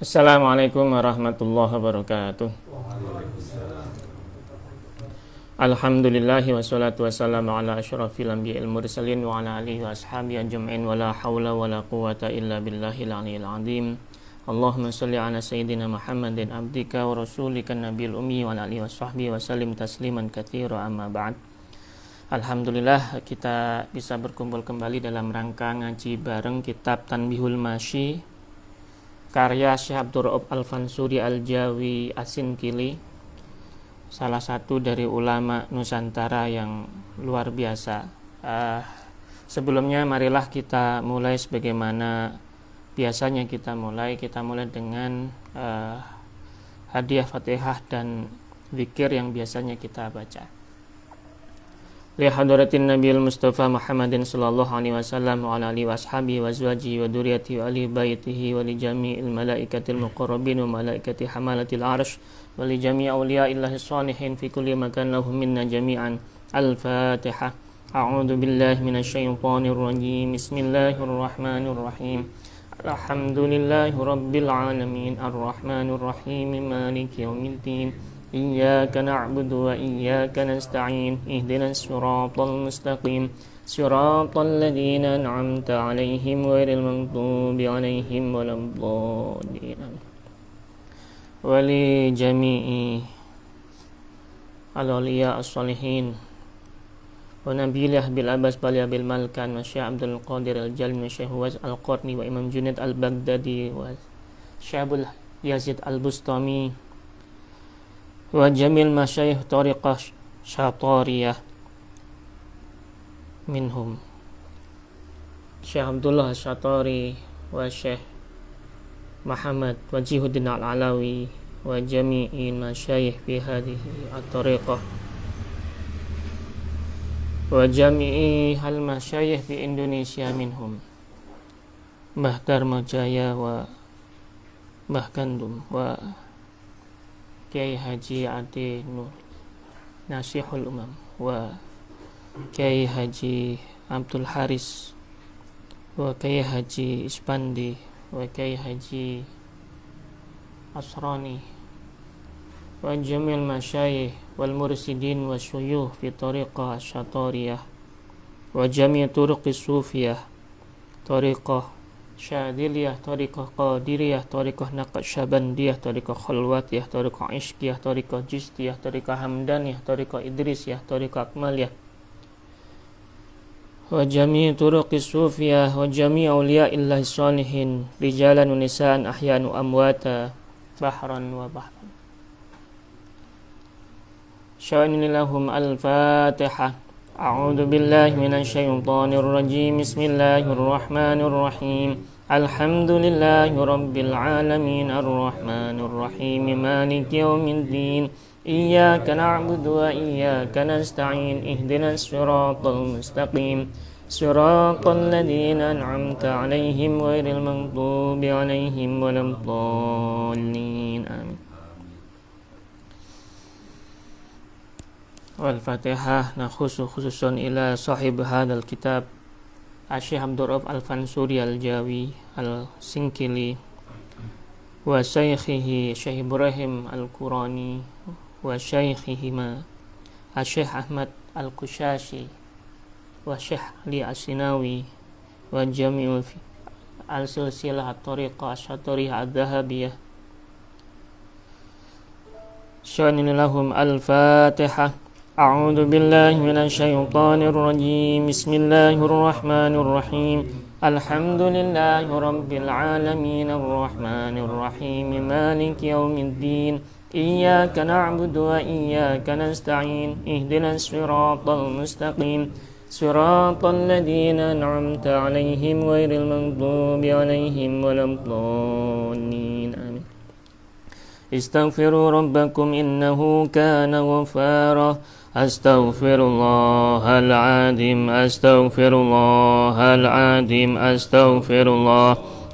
Assalamualaikum warahmatullahi wabarakatuh. Alhamdulillahi wassalatu wassalamu ala asyrafil anbiya'il mursalin wa ala alihi wa ashabihi ajma'in wa la hawla wa la quwwata illa billahil aliyyil azim. Allahumma shalli ala sayyidina Muhammadin abdika wa rasulika nabiyil ummi wa ala alihi wa sahbihi wa sallim tasliman katsira amma ba'd. Alhamdulillah kita bisa berkumpul kembali dalam rangka ngaji bareng kitab Tanbihul Masyi karya Syekh Abdur Rauf Al-Fansuri Al-Jawi As-Sinkili, salah satu dari ulama Nusantara yang luar biasa. Sebelumnya marilah kita mulai sebagaimana biasanya kita mulai dengan hadiah Fatihah dan zikir yang biasanya kita baca. Li hadratin Nabiyil Mustafa Muhammadin sallallahu alaihi wasallam wa ala alihi washabihi wa azwajihi wa dzurriyyatihi wa ahli baitihi wa li jami'il malaikatil muqarrabin wa malaikati hamalatil arsy wa li jami'i awliya'illahi shalihin fi kulli makan lahum minna jami'an. Al-Fatihah. A'udzu billahi minasyaitonir rajim. Bismillahirrahmanirrahim. Alhamdulillahi rabbil alamin arrahmanir rahim maliki yaumiddin. Iyyaka na'budu wa iyyaka nasta'in ihdinas siratal mustaqim siratal ladzina an'amta 'alaihim ghairil maghdubi 'alaihim waladdallin. Wali jami'i al-awliya as-salihin wa nabiyillah bil abbas baliya bil malkan wa Syekh Abdul Qadir al-Jalmi wa Syekh Huwaz al-Qarni wa Imam Junaid al-Baghdadi wa Syekh Abdul Yazid al-Bustami wa jamil masyayikh tariqah syatariyah minhum Syekh Abdullah Syatari wa Syekh Muhammad Wajihuddin Al-Alawi wa jami'in masyayikh fi hadhihi at-tariqah wa jami'i hal masyayikh fi Indonesia minhum Mbah Darmajaya wa Mbah Gandum wa Kiai Haji Ade Nur Nasihul Umam wa Kiai Haji Abdul Haris wa Kiai Haji Ispandi wa Kiai Haji Asrani wa jamil masyayikh wal mursidin wa syuyukh fi tariqah syatariyah wa jami' turuqis sufiyah tariqah Syadiliyah, tariqah qadiriyah, tariqah naqsyabandiyah, tariqah khalwatiyah, tariqah ishqiyah, tariqah jistiyah, tariqah hamdaniyah, tariqah idrisiyah, tariqah akmaliyah wa jami' turuqis sufiyah wa jami' awliya'illahi shalihin rijalan wa nisaan ahya'an wa amwata bahran wa bahran. Sya'anilahum al-Fatihah. A'udzu billahi minasyaitonir rajim. Bismillahirrahmanirrahim. Alhamdulillahi rabbil alamin arrahmanir rahim maliki yaumiddin. Iyyaka na'budu wa iyyaka nasta'in ihdinas siratal mustaqim siratal ladzina an'amta 'alaihim ghairil maghdubi 'alaihim waladdallin. Amin. Wal-Fatihah khususun ila sahib hadal kitab Syekh Abdur Rauf Al-Fansuri Al-Jawi Al-Sinkili wa syaikhihi Syekh Ibrahim Al-Qurani wa syaikhihima Syekh Ahmad Al-Kushashi wa Syekh Ali As-Sinawi wa jami'u al-silsilah at-tariqah asy-syatariyah adz-dzahabiyah. Sya'anilahum al-Fatihah. A'udzu billahi minasyaitonir rajim. Bismillahirrahmanir rahim. Alhamdulillahi rabbil alamin arrahmanir rahim maliki yaumiddin. Iyyaka na'budu wa iyyaka nasta'in ihdinas siratal mustaqim siratal ladzina an'amta 'alaihim ghairil maghdubi 'alaihim waladdallin. Amin. Istaghfiru rabbakum innahu kana ghaffara. Astaghfirullahal azim, astaghfirullahal azim, astaghfirullah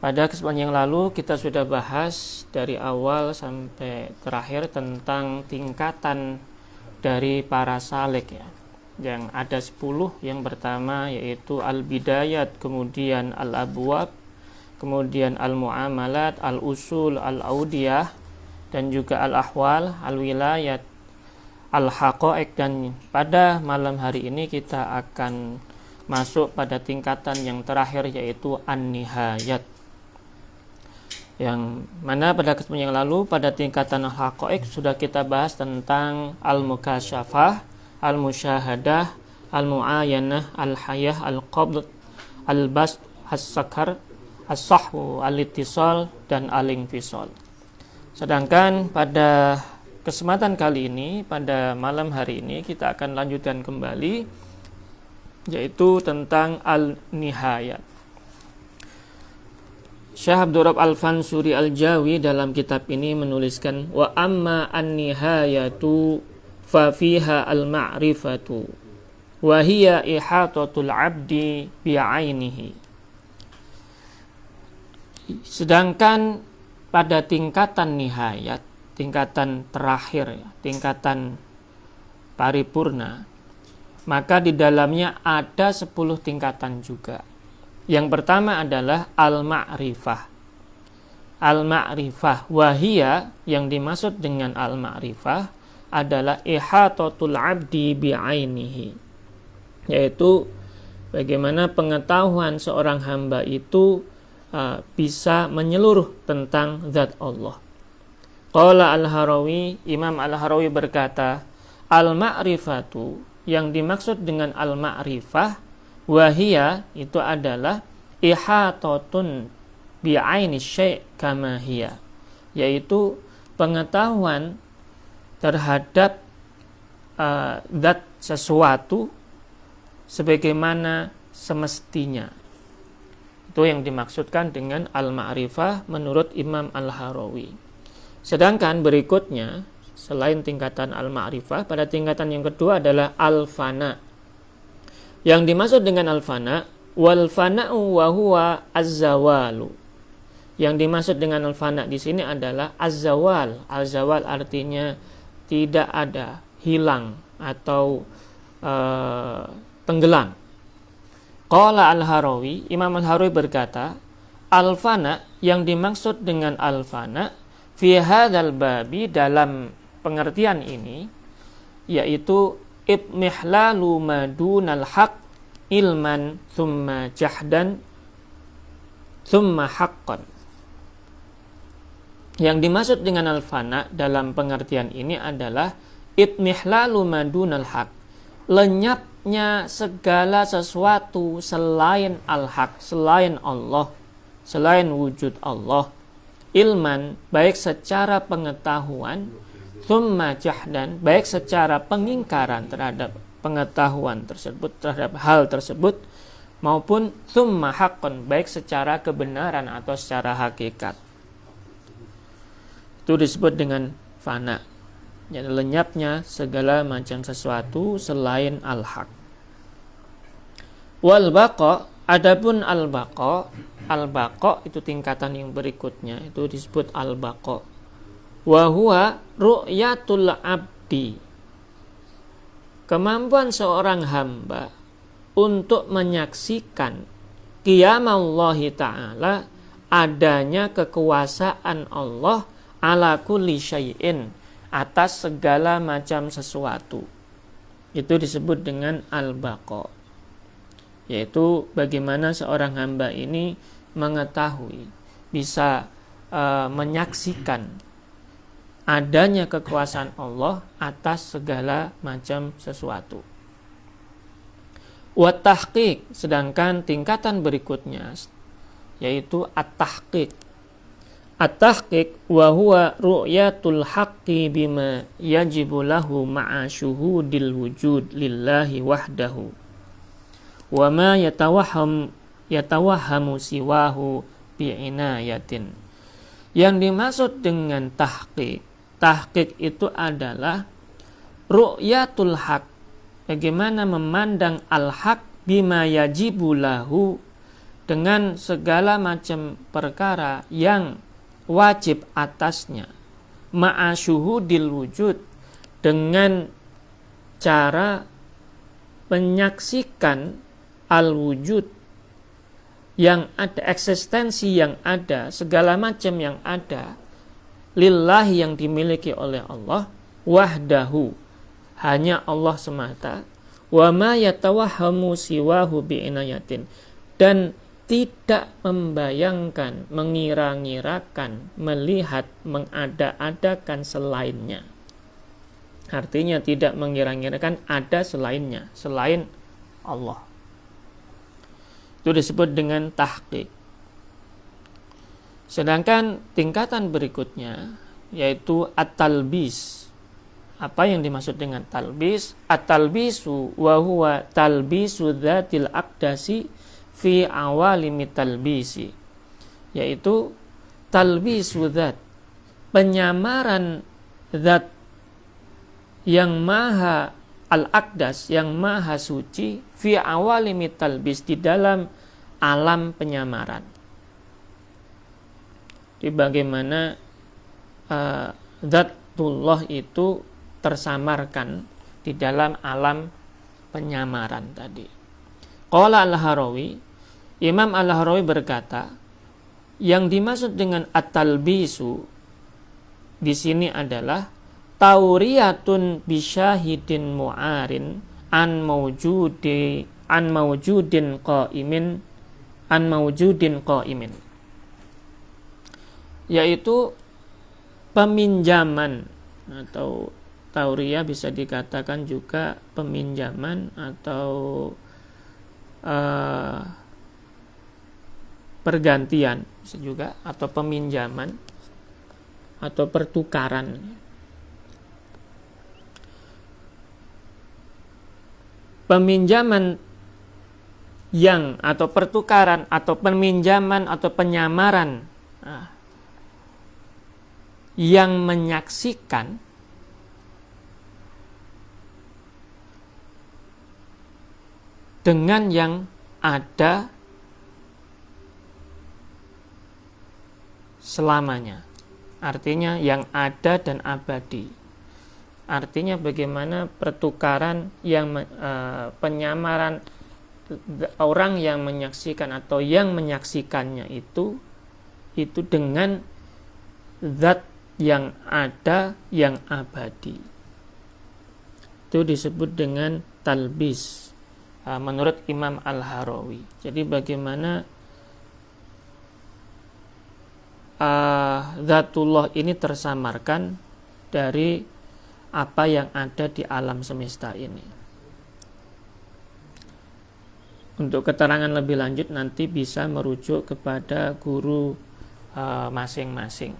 Pada kesempatan yang lalu kita sudah bahas dari awal sampai terakhir tentang tingkatan dari para salik ya. Yang ada 10, yang pertama yaitu al-bidayat, kemudian al-abwab, kemudian al-muamalat, al-usul, al-audiyah, dan juga al-ahwal, al-wilayat, al-haqa'iq. Dan pada malam hari ini kita akan masuk pada tingkatan yang terakhir yaitu an-nihayat, yang mana pada kesempatan yang lalu pada tingkatan al-haqa'iq sudah kita bahas tentang al-mukasyafah, al-musyahadah, al-mu'ayanah, al-hayah, al-qabd, al-bast, as-sakar, as-sahwu, al-ittisal, dan al-infisal. Sedangkan pada kesempatan kali ini, pada malam hari ini, kita akan lanjutkan kembali yaitu tentang al-nihayat. Syekh Abdul Rabb Al-Fansuri Al-Jawi dalam kitab ini menuliskan, wa amma an-nihayatu fa fiha al-ma'rifatu wa hiya ihatatul 'abdi bi'ainihi. Sedangkan pada tingkatan nihayat, tingkatan terakhir, tingkatan paripurna, maka di dalamnya ada 10 tingkatan juga. Yang pertama adalah al-ma'rifah. Al-ma'rifah wahia, yang dimaksud dengan al-ma'rifah adalah ihatatul 'abdi bi'ainihi, yaitu bagaimana pengetahuan seorang hamba itu bisa menyeluruh tentang zat Allah. Qala al-Harawi, Imam al-Harawi berkata, al-ma'rifatu, yang dimaksud dengan al-ma'rifah wahia itu adalah ihatatun bi'aini syai' kama hiya, yaitu pengetahuan terhadap zat sesuatu sebagaimana semestinya. Itu yang dimaksudkan dengan al-ma'rifah menurut Imam al-Harawi. Sedangkan berikutnya, selain tingkatan al-ma'rifah, pada tingkatan yang kedua adalah al-fana. Yang dimaksud dengan al-fana, wal fana'u wa huwa az-zawalu. Yang dimaksud dengan al-fana di sini adalah az-zawal. Al-zawal artinya tidak ada, hilang atau tenggelam. Qala al-Harawi, Imam al-Harawi berkata, al-fana, yang dimaksud dengan al-fana fi hadzal babi, dalam pengertian ini, yaitu ibmihlalu madunal haq ilman thumma jahdan thumma haqqan. Yang dimaksud dengan al-fana dalam pengertian ini adalah ibmihlalu madunal haq, lenyapnya segala sesuatu selain al-haq, selain Allah, selain wujud Allah, ilman, baik secara pengetahuan, thumma jahdan, baik secara pengingkaran terhadap pengetahuan tersebut, terhadap hal tersebut, maupun thumma haqqan, baik secara kebenaran atau secara hakikat. Itu disebut dengan fana, yaitu lenyapnya segala macam sesuatu selain al-haq. Wal baqa, adapun al-baqa, al-baqa itu tingkatan yang berikutnya, itu disebut al-baqa. Wa huwa ru'yatul 'abdi, kemampuan seorang hamba untuk menyaksikan qiyamallahi ta'ala, adanya kekuasaan Allah ala kulli syai'in, atas segala macam sesuatu. Itu disebut dengan al-baqa, yaitu bagaimana seorang hamba ini mengetahui, bisa menyaksikan adanya kekuasaan Allah atas segala macam sesuatu. Wa tahqiq, sedangkan tingkatan berikutnya yaitu at-tahqiq. At-tahqiq wa huwa ru'yatul haqqi bima yajibu lahu ma'a syuhudil wujud lillahi wahdahu wa ma yatawahhamu siwahu bi'inayatin. Yang dimaksud dengan tahqiq, tahqiq itu adalah ru'yatul haq, bagaimana memandang al-haq bima yajibu lahu, dengan segala macam perkara yang wajib atasnya, ma'a syuhudil wujud, dengan cara menyaksikan al-wujud yang ada, eksistensi yang ada, segala macam yang ada, lillahi yang dimiliki oleh Allah, wahdahu, hanya Allah semata, wa ma yatawahhamu siwahu bi'inayatin, dan tidak membayangkan, mengira-ngirakan, melihat, mengada-adakan selainnya. Artinya tidak mengira-ngirakan ada selainnya, selain Allah. Itu disebut dengan tahqiq. Sedangkan tingkatan berikutnya yaitu at-talbis. Apa yang dimaksud dengan talbis? At-talbisu wa huwa talbisu dzatil aqdasi fi awalimi talbisi, yaitu talbisu dzat, penyamaran zat yang maha al-aqdas, yang maha suci, fi awalimi talbis, di dalam alam penyamaran. Di bagaimana zatullah itu tersamarkan di dalam alam penyamaran tadi. Qala al-Harawi, Imam al-Harawi berkata, yang dimaksud dengan at-talbisu di sini adalah tauriyatun bisyahidin mu'arin an mawjudin qaimin, yaitu peminjaman, atau tauriyah bisa dikatakan juga peminjaman atau pergantian bisa juga, atau peminjaman atau pertukaran. Peminjaman yang, atau pertukaran, atau peminjaman atau penyamaran yang menyaksikan dengan yang ada selamanya. Artinya yang ada dan abadi. Artinya bagaimana pertukaran yang penyamaran orang yang menyaksikan atau yang menyaksikannya itu dengan zat yang ada, yang abadi. Itu disebut dengan talbis menurut Imam Al-Harawi. Jadi bagaimana zatullah ini tersamarkan dari apa yang ada di alam semesta ini. Untuk keterangan lebih lanjut nanti bisa merujuk kepada guru masing-masing.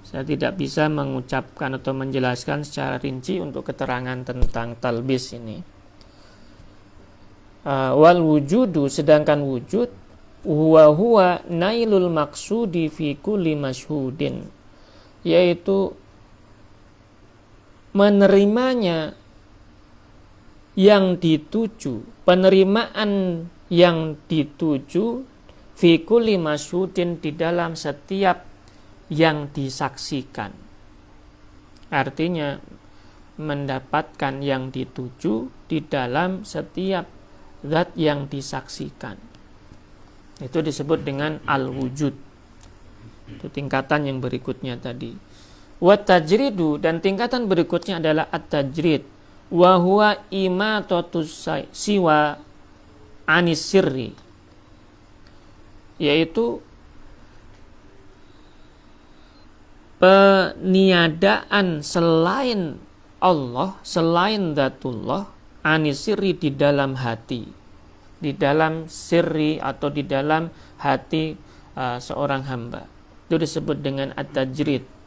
Saya tidak bisa mengucapkan atau menjelaskan secara rinci untuk keterangan tentang talbis ini. Wal wujudu, sedangkan wujud, huwa nailul maksudi fi kulli masyhudin, yaitu menerimanya yang dituju, penerimaan yang dituju fi kulli masyhudin, di dalam setiap yang disaksikan. Artinya mendapatkan yang dituju di dalam setiap zat yang disaksikan. Itu disebut dengan al-wujud. Itu tingkatan yang berikutnya tadi. Wa tajridu, dan tingkatan berikutnya adalah at-tajrid. Wa huwa imatatus siwa anis sirri, yaitu peniadaan selain Allah, selain zatullah, anisiri, di dalam hati, di dalam sirri atau di dalam hati seorang hamba. Itu disebut dengan at-tajrid.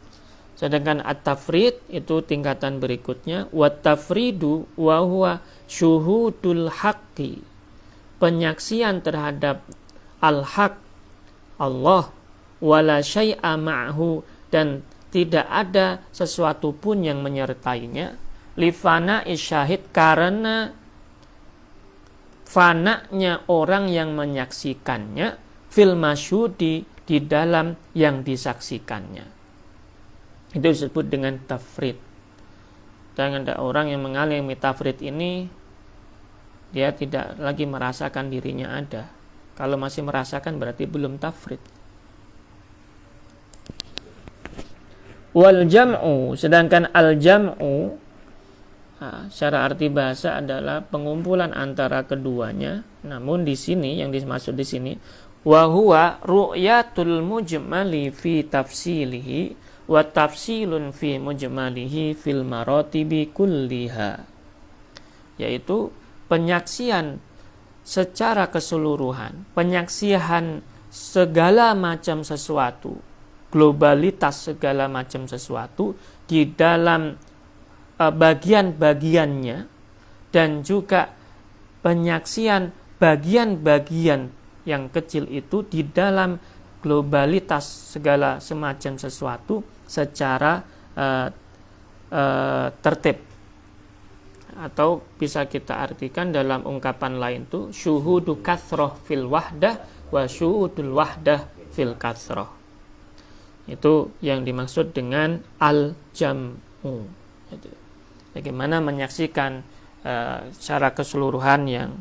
Sedangkan at-tafrid itu tingkatan berikutnya. Wat-tafridu wa huwa syuhudul haqqi, penyaksian terhadap al-haq, Allah, wala syai'a ma'hu, dan tidak ada sesuatu pun yang menyertainya, lifana isyahid, karena fananya orang yang menyaksikannya, fil masyhudi, di dalam yang disaksikannya. Itu disebut dengan tafrid. Dan ada orang yang mengalami tafrid ini, dia tidak lagi merasakan dirinya ada. Kalau masih merasakan berarti belum tafrid. Wal jam'u, sedangkan al jam'u secara arti bahasa adalah pengumpulan antara keduanya. Namun di sini yang dimaksud di sini wa huwa ru'yatul mujmali fi tafsilihi wa tafsilun fi mujmalihi fil maratibi kulliha, yaitu penyaksian secara keseluruhan, penyaksian segala macam sesuatu, globalitas segala macam sesuatu di dalam bagian-bagiannya, dan juga penyaksian bagian-bagian yang kecil itu di dalam globalitas segala semacam sesuatu secara tertib. Atau bisa kita artikan dalam ungkapan lain itu syuhudu kathroh fil wahdah wa syuhudul wahdah fil kathroh. Itu yang dimaksud dengan al-jam'u. Bagaimana menyaksikan secara keseluruhan yang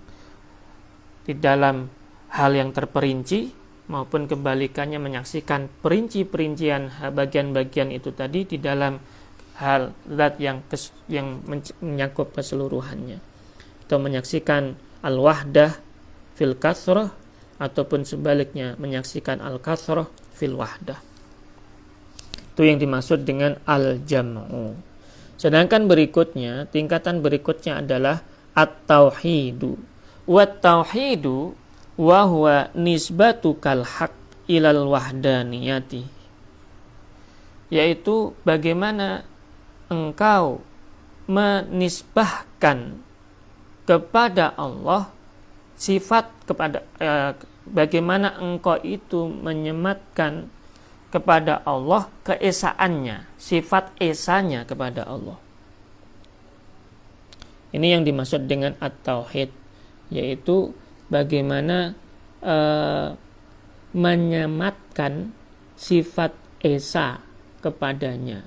di dalam hal yang terperinci, maupun kebalikannya menyaksikan perinci-perincian bagian-bagian itu tadi di dalam hal zat yang menyangkut keseluruhannya. Atau menyaksikan al-wahdah fil kathrah, ataupun sebaliknya menyaksikan al-kathrah fil wahdah. Itu yang dimaksud dengan al-jam'u. Sedangkan berikutnya, tingkatan berikutnya adalah at-tauhidu. Wat-tauhidu wa huwa nisbatu kal haq ilal wahdaniyati, yaitu bagaimana engkau menisbahkan kepada Allah sifat, kepada bagaimana engkau itu menyematkan kepada Allah keesaannya, sifat esanya kepada Allah. Ini yang dimaksud dengan at-tauhid, yaitu bagaimana menyematkan sifat esa kepadanya,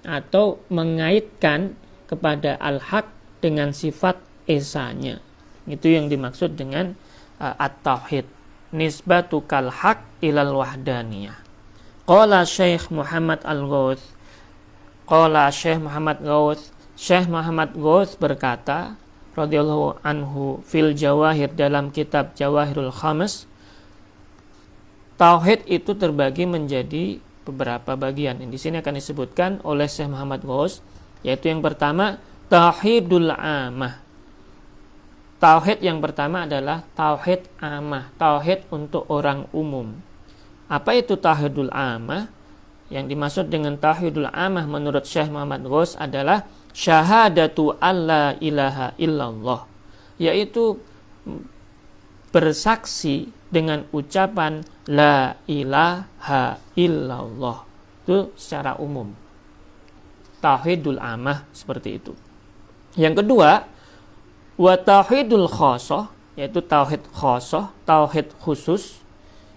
atau mengaitkan kepada al-haq dengan sifat esanya. Itu yang dimaksud dengan at-tauhid, nisbatu kal haq ilal wahdaniyah. Qala Syekh Muhammad Al-Ghauth, Syekh Muhammad Ghauth berkata radhiyallahu anhu fil Jawahir, dalam kitab Jawahirul Khamas, tauhid itu terbagi menjadi beberapa bagian. Di sini akan disebutkan oleh Syekh Muhammad Ghauth, yaitu yang pertama tauhidul amah. Tauhid yang pertama adalah tauhid amah, tauhid untuk orang umum. Apa itu tauhidul amah? Yang dimaksud dengan tauhidul amah menurut Syekh Muhammad Ghauth adalah syahadatu alla ilaha illallah, yaitu bersaksi dengan ucapan la ilaha illallah. Itu secara umum tauhidul amah, seperti itu. Yang kedua, wa tauhidul khosoh, yaitu tauhid khosoh, tauhid khusus.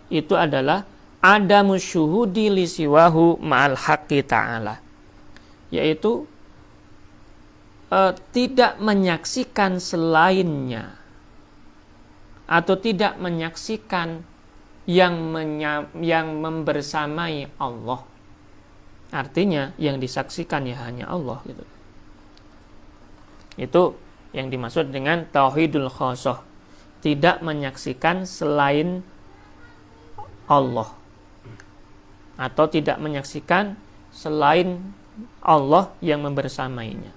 Itu adalah adamu syuhudi li siwahu ma'al haqqi ta'ala, yaitu tidak menyaksikan selainnya, atau tidak menyaksikan yang membersamai Allah. Artinya yang disaksikan ya hanya Allah, gitu. Itu yang dimaksud dengan tauhidul khosoh, tidak menyaksikan selain Allah, atau tidak menyaksikan selain Allah yang membersamainya.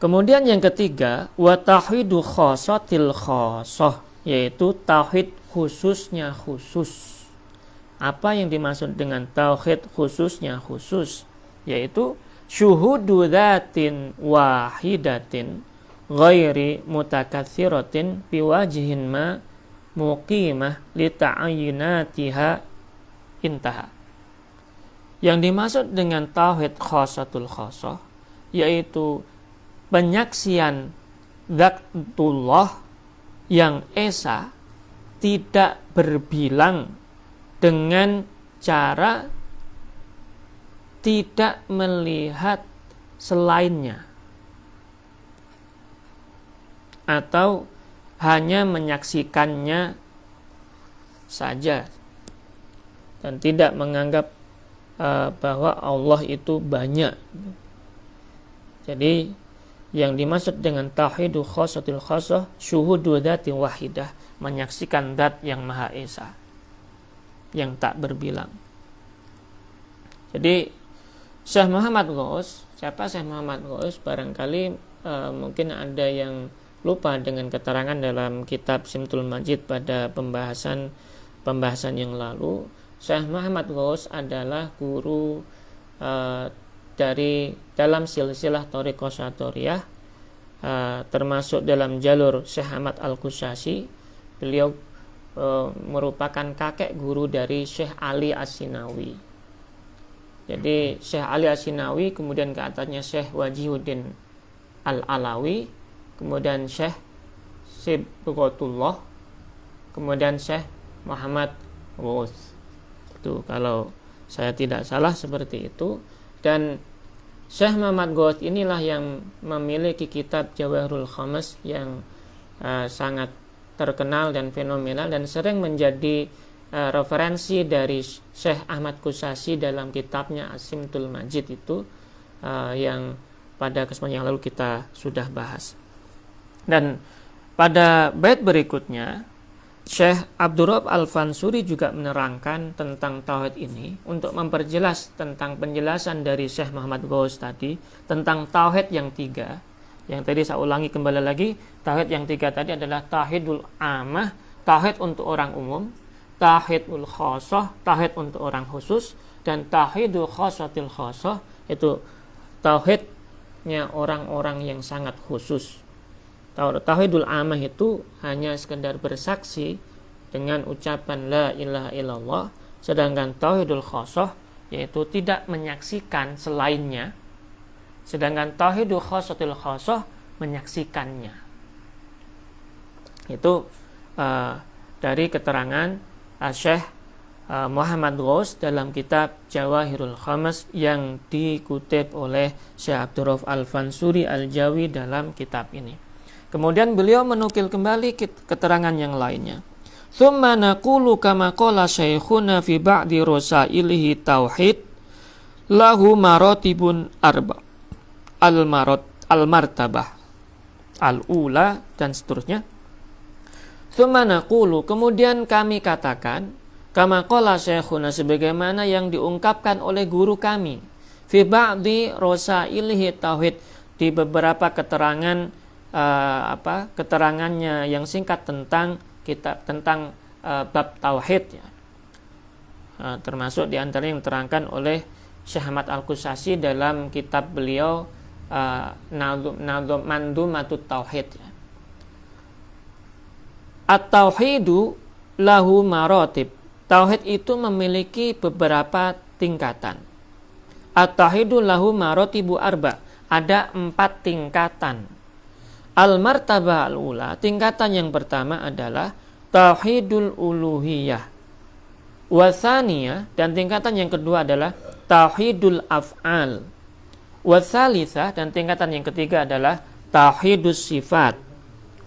Kemudian yang ketiga, wa tauhidu khosatil khosoh, yaitu tauhid khususnya khusus. Apa yang dimaksud dengan tauhid khususnya khusus? Yaitu syuhudu dzatin wahidatin ghairi mutakatsiratin biwajhin ma muqimah li ta'ayyunatiha intaha. Yang dimaksud dengan tauhid khosatul khosoh yaitu penyaksian Dzatullah yang esa tidak berbilang dengan cara tidak melihat selainnya atau hanya menyaksikannya saja dan tidak menganggap bahwa Allah itu banyak. Jadi yang dimaksud dengan tauhidu khassatil khassah syuhudu dzatin wahidah, menyaksikan zat yang maha esa yang tak berbilang. Jadi Syekh Muhammad Ghaus, siapa Syekh Muhammad Ghaus? Barangkali mungkin ada yang lupa dengan keterangan dalam kitab Simtul Majid pada pembahasan yang lalu. Syekh Muhammad Ghaus adalah guru dari dalam silsilah Thariqah Syadhuriyah, termasuk dalam jalur Syekh Ahmad Al-Qushasi. Beliau merupakan kakek guru dari Syekh Ali As-Sinawi. Jadi Syekh Ali As-Sinawi, kemudian ke atasnya Syekh Wajihuddin Al-Alawi, kemudian Syekh Sibghatullah, kemudian Syekh Muhammad Ghaus. Itu kalau saya tidak salah seperti itu. Dan Syekh Muhammad Ghaus inilah yang memiliki kitab Jawahirul Khamas yang sangat terkenal dan fenomenal dan sering menjadi referensi dari Syekh Ahmad Qushasi dalam kitabnya As-Simtul Majid itu, yang pada kesempatan yang lalu kita sudah bahas. Dan pada bait berikutnya Syekh Abdurrahab Al-Fansuri juga menerangkan tentang tauhid ini untuk memperjelas tentang penjelasan dari Syekh Muhammad Ghaus tadi tentang tauhid yang tiga. Yang tadi saya ulangi kembali lagi, tauhid yang tiga tadi adalah tauhidul amah, tauhid untuk orang umum, tauhidul khassah, tauhid untuk orang khusus, dan tauhidul khassatil khassah, itu tauhidnya orang-orang yang sangat khusus. Tauhidul amah itu hanya sekedar bersaksi dengan ucapan la ilaha illallah, sedangkan tauhidul khassah yaitu tidak menyaksikan selainnya, sedangkan tauhidul khassatil khassah menyaksikannya. Itu dari keterangan Syekh Muhammad Ghaus dalam kitab Jawahirul Khamas yang dikutip oleh Syekh Abdurrahab Al-Fansuri Al-Jawi dalam kitab ini. Kemudian beliau menukil kembali keterangan yang lainnya. Tsumma naqulu kama qala syekhuna fi ba'di rasailihi tauhid lahu maratibun arba. Al-martabah al-ula dan seterusnya. Tsumma naqulu, kemudian kami katakan, kama qala syekhuna, sebagaimana yang diungkapkan oleh guru kami, fi ba'di rasailihi tauhid, di beberapa keterangan keterangannya yang singkat tentang kitab tentang bab tauhid ya. Termasuk di antara yang diterangkan oleh Syekh Ahmad Al-Qushasi dalam kitab beliau Mandumatut Tauhid ya. At-tauhidu lahu maratib. Tauhid itu memiliki beberapa tingkatan. At-tauhidu lahu maratibu arba. Ada 4 tingkatan. Al-martabah al-ula, tingkatan yang pertama adalah tauhidul uluhiyah. Watsaniyah, dan tingkatan yang kedua adalah tauhidul af'al. Watsalisah, dan tingkatan yang ketiga adalah tauhidus sifat.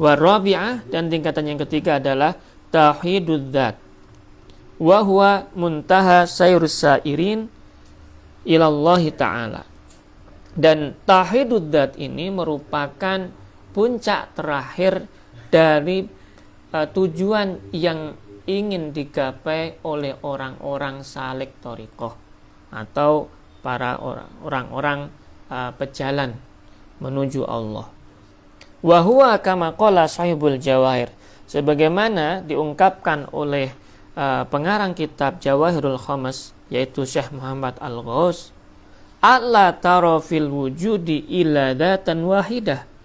Warabi'ah, dan tingkatan yang ketiga adalah tauhidul dzat. Wa huwa muntaha sayrus sairin ilallahi ta'ala. Dan tauhidul dzat ini merupakan puncak terakhir dari tujuan yang ingin digapai oleh orang-orang salik thariqah atau para orang-orang pejalan menuju Allah. Wa huwa kama qala sahibul jawahir, sebagaimana diungkapkan oleh pengarang kitab Jawahirul Khamas yaitu Syekh Muhammad Al-Ghaus, alla tara fil wujudi illa dzatan wahidah.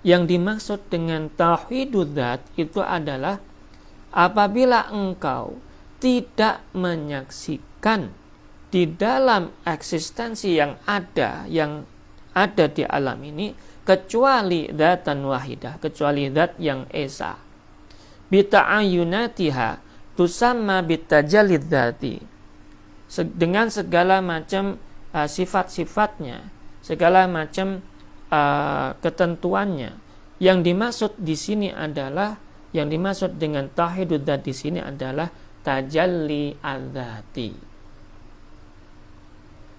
Yang dimaksud dengan tauhidul dzat itu adalah apabila engkau tidak menyaksikan di dalam eksistensi yang ada di alam ini kecuali dzatan wahidah, kecuali zat yang esa. Bita'ayunatiha tusamma bitajallid dzati, dengan segala macam sifat-sifatnya, segala macam ketentuannya. Yang dimaksud di sini adalah, yang dimaksud dengan tauhidud dzat di sini adalah tajalli adzati.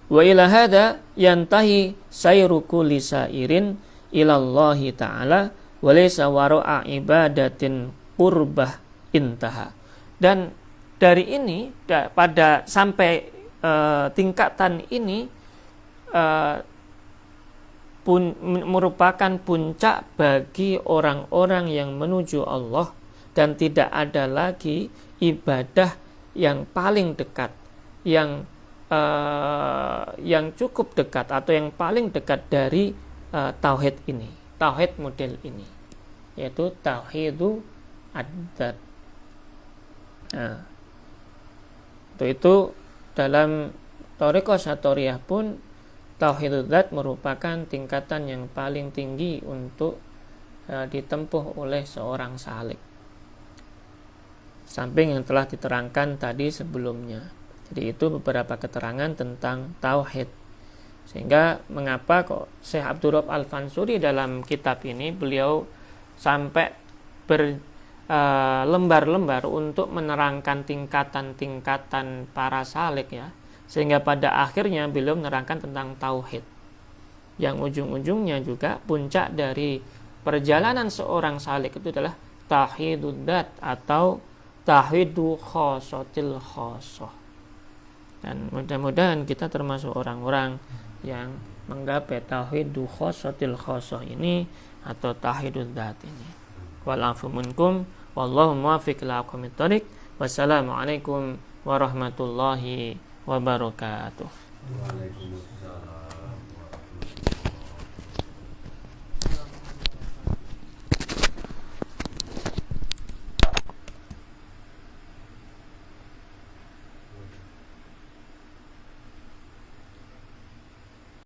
Wa ila hadza yantahi sayru kulli sairin ila Allah taala wa laysa wara'a ibadatin qurbah intaha. Dan dari ini pada sampai tingkatan ini merupakan puncak bagi orang-orang yang menuju Allah, dan tidak ada lagi ibadah yang paling dekat, yang cukup dekat atau yang paling dekat dari tauhid ini, tauhid model ini, yaitu tauhidu ad-dzat. Nah, itu dalam thariqah Satoriyah pun tauhidul dzat merupakan tingkatan yang paling tinggi untuk ditempuh oleh seorang salik, samping yang telah diterangkan tadi sebelumnya. Jadi itu beberapa keterangan tentang tauhid. Sehingga mengapa kok Syekh Abdul Rabb Al-Fansuri dalam kitab ini beliau sampai berlembar-lembar untuk menerangkan tingkatan-tingkatan para salik, ya. Sehingga pada akhirnya beliau menerangkan tentang tauhid, yang ujung-ujungnya juga puncak dari perjalanan seorang salik itu adalah tauhidud dzat atau tauhidu khossatil khossah. Dan mudah-mudahan kita termasuk orang-orang yang menggapai tauhidu khossatil khossah ini atau tauhidud dzat ini. Wal afu minkum wallahu muwaffiq ila aqwamit thoriq. Wassalamualaikum warahmatullahi wabarakatuh. Waalaikumsalam.